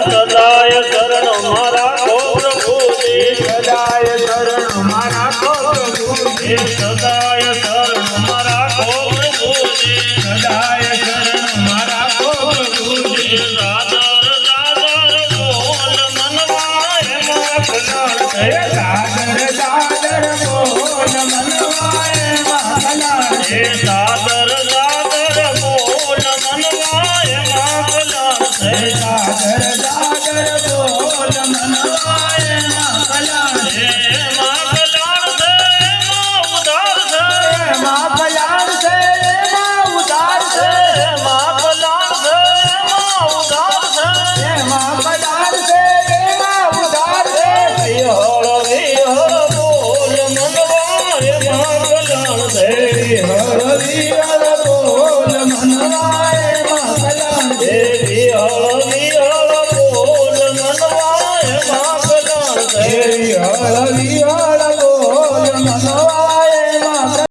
સદાય શરણ મારા કો પ્રભુજી સદાય શરણ મારા કો પ્રભુજી સદાય શરણ મારા કો પ્રભુજી સદાય શરણ મારા કો પ્રભુજી દાદર દાદર બોલ મનવાય માખલાલ હે દાદર દાદર બોલ મનવાય માખલાલ હે દાદર દાદર બોલ મનવાય માખલાલ હે દાદર દાદર બોલ મનવાય માખલાલ હે માખલાલ છે એમાં ઉધાર છે માખલાલ છે એમાં ઉધાર છે માખલાલ છે એમાં ઉધાર છે માખલાલ છે એમાં ઉધાર છે વિહળ વિહળ બોલ મનવાય માખલાલ છે હર વિહર બોલ મનવાય માખલાલ હે વિહળ વિહળ બોલ મનવાય માખલાલ છે હર વિહર